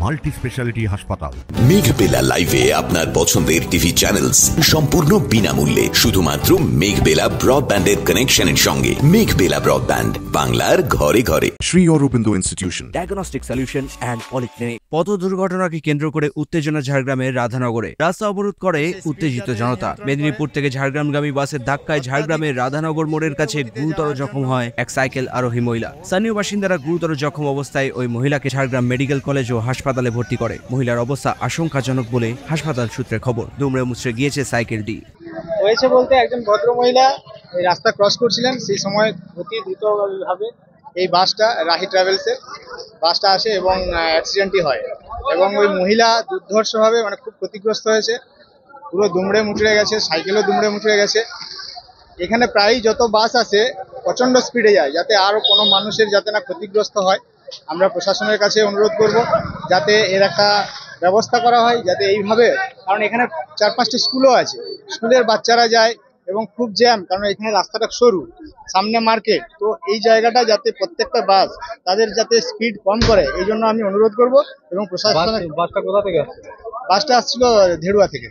Multi speciality হাসপাতাল। মেঘবেলা লাইভে আপনার পছন্দের টিভি চ্যানেলস সম্পূর্ণ বিনামূল্যে শুধুমাত্র মেঘবেলা ব্রডব্যান্ডের কানেকশনের সঙ্গে। মেঘবেলা ব্রডব্যান্ড, বাংলার ঘরে ঘরে। Sri Aurobindo institution, diagnostic solution and polyclinic. পথ দুর্ঘটনাকে কেন্দ্র করে উত্তেজনা ঝাড়গ্রামের রাধানগরে। রাস্তা অবরোধ করে উত্তেজিত জনতা। মেদিনীপুর থেকে ঝাড়গ্রামগামী বাসের ধাক্কায় ঝাড়গ্রামের রাধানগর মোড়ের কাছে গুরুতর জখম হয় এক সাইকেল আরোহী মহিলা। স্থানীয় বাসিন্দারা গুরুতর জখম অবস্থায় ওই মহিলাকে ঝাড়গ্রাম মেডিকেল কলেজ ও হাসপাতালে ভর্তি করে। মহিলার অবস্থা আশঙ্কাজনক বলে হাসপাতাল সূত্রে খবর। দুমড়ে মুচড়ে গিয়েছে সাইকেলটি। হয়েছে বলতে একজন ভদ্র মহিলা এই রাস্তা ক্রস করছিলেন, সেই সময় অতি দ্রুতভাবে এই বাসটা, রাহি ট্রাভেলসের বাসটা আসে এবং অ্যাক্সিডেন্টটি হয় এবং ওই মহিলা দুর্ধর্ষভাবে খুব ক্ষতিগ্রস্ত হয়েছে। পুরো দুমড়ে মুচড়ে গেছে, সাইকেলও দুমড়ে মুচড়ে গেছে। এখানে প্রায় যত বাস আসে প্রচণ্ড স্পিডে যায়, যাতে আরও কোনো মানুষের যাতে না ক্ষতিগ্রস্ত হয়। আমরা প্রশাসনের কাছে অনুরোধ করব যাতে এর একটা ব্যবস্থা করা হয়, যাতে এইভাবে, কারণ এখানে 4-5টি স্কুলও আছে, স্কুলের বাচ্চারা যায় এবং খুব জ্যাম, কারণ এখানে রাস্তাটা সরু, সামনে মার্কেট। তো এই জায়গাটা যাতে প্রত্যেকটা বাস তাদের যাতে স্পিড কম করে, এই জন্য আমি অনুরোধ করব। এবং প্রশাসনের বাসটা কোথা থেকে আসছে? বাসটা আসছিল ধেড়ুয়া থেকে।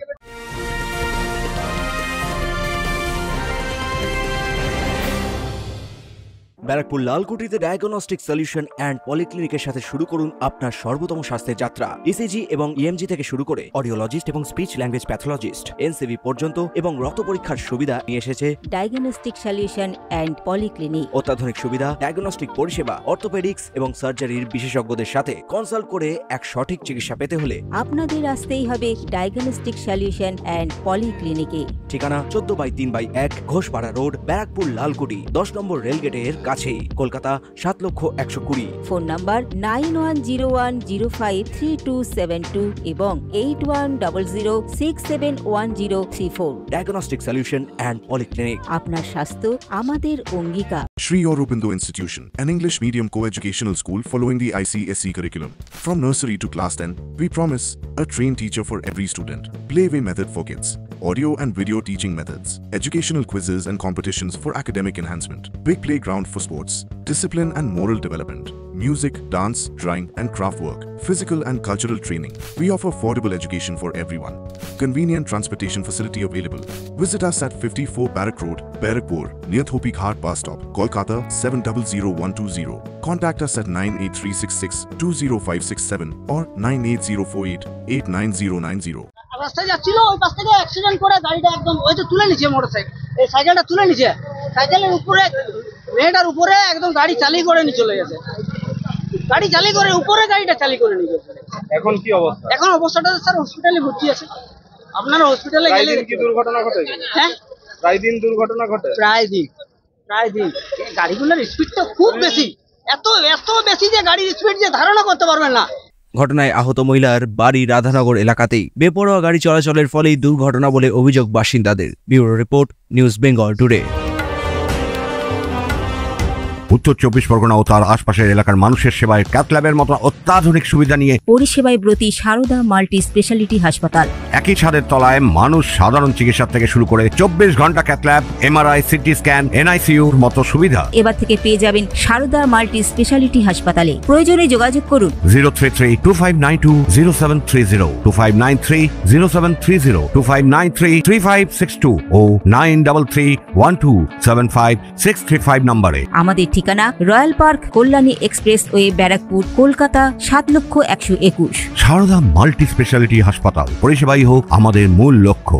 ব্যারাকপুর লালকুটিতে ডায়াগনস্টিক সলিউশন অ্যান্ড পলিক্লিনিকের সাথে শুরু করুন আপনার সর্বোত্তম স্বাস্থ্যের যাত্রা। ইসিজি এবং ইএমজি থেকে শুরু করে অডিওলজিস্ট এবং স্পিচ ল্যাঙ্গুয়েজ প্যাথোলজিস্ট, এনসিভি পর্যন্ত এবং রক্ত পরীক্ষার সুবিধা নিয়ে এসেছে ডায়াগনস্টিক সলিউশন অ্যান্ড পলিক্লিনিক। অত্যাধুনিক সুবিধা, ডায়াগনস্টিক পরিষেবা, অর্থোপেডিক্স এবং সার্জারির বিশেষজ্ঞদের সাথে কনসাল্ট করে এক সঠিক চিকিৎসা পেতে হলে আপনাদের আসতেই হবে ডায়াগনস্টিক সলিউশন অ্যান্ড পলিক্লিনিকে। ঠিকানা 14/3/1 ঘোষপাড়া রোড, ব্যারাকপুর লালকুটি, 10 নম্বর রেলগেটের কাছেই, কলকাতা 7,120,000। ফোন নাম্বার 9101053272 এবং 8100671034। Diagnostic solution and polyclinic. আপনার স্বাস্থ্য আমাদের অঙ্গীকার। Sri Aurobindo Institution, an English medium co-educational school following the ICSE curriculum. From nursery to class 10, we promise a trained teacher for every student. Playway method for kids, audio and video teaching methods, educational quizzes and competitions for academic enhancement, big playground for sports, discipline and moral development, music, dance, drawing and craft work, physical and cultural training. We offer affordable education for everyone. Convenient transportation facility available. Visit us at 54 Barrack Road, Barakpur, near Thopi Ghat bus stop, Kolkata 700120. Contact us at 98366-20567 or 98048-89090. রাস্তায় যাচ্ছিল, ওই পাশ থেকে accident করে গাড়িটা একদম ওই তো তুলে নিচ্ছে, মোটরসাইকেল এই সাইকেলটা তুলে নিচ্ছে, সাইকেলের উপরে মেয়েটার উপরে একদম গাড়ি চালিয়ে করে নিয়ে চলে গেছে। গাড়ি চালিয়ে করে উপরে গাড়িটা চালিয়ে করে নিয়ে গেছে। এখন কি অবস্থা? এখন অবস্থাটা স্যার হসপিটালে ভর্তি আছে। আপনারা হসপিটালে গেলে কি দুর্ঘটনা ঘটে? হ্যাঁ, প্রায় দিন দুর্ঘটনা ঘটে। প্রায় দিন গাড়িগুলোর স্পিডটা খুব বেশি, এত বেশি যে গাড়ির স্পিড যে ধারণা করতে পারবেন না। ঘটনায় আহত মহিলার বাড়ি রাধানগর এলাকাতেই। বেপরোয়া গাড়ি চলাচলের ফলেই দুর্ঘটনা বলে অভিযোগ বাসিন্দাদের। Bureau report, news Bengal today. উত্তর 24 পরগনা ও তার আশপাশের এলাকার মানুষের সেবায় ক্যাথ ল্যাবের মতো অত্যাধুনিক সুবিধা নিয়ে পরিষেবায় ব্রতী সারদা মাল্টি স্পেশালিটি হাসপাতাল। একই ছাদের তলায় মানুষ সাধারণ চিকিৎসা থেকে শুরু করে 24 ঘন্টা cath lab, MRI, CT scan, এনআইসিইউর মতো সুবিধা এবার থেকে পেয়ে যাবেন সারদা মাল্টি স্পেশালিটি হাসপাতালে। প্রয়োজনে যোগাযোগ করুন 033-2592-0730, 2593-0730, 2593-3562 ও 9331275635 নম্বরে। আমাদের ঠিকানা royal park, Kalyani expressway, Barrackpore, Kolkata 7,121,000। Sarada multi speciality হাসপাতাল, পরিষেবাই হোক আমাদের মূল লক্ষ্য।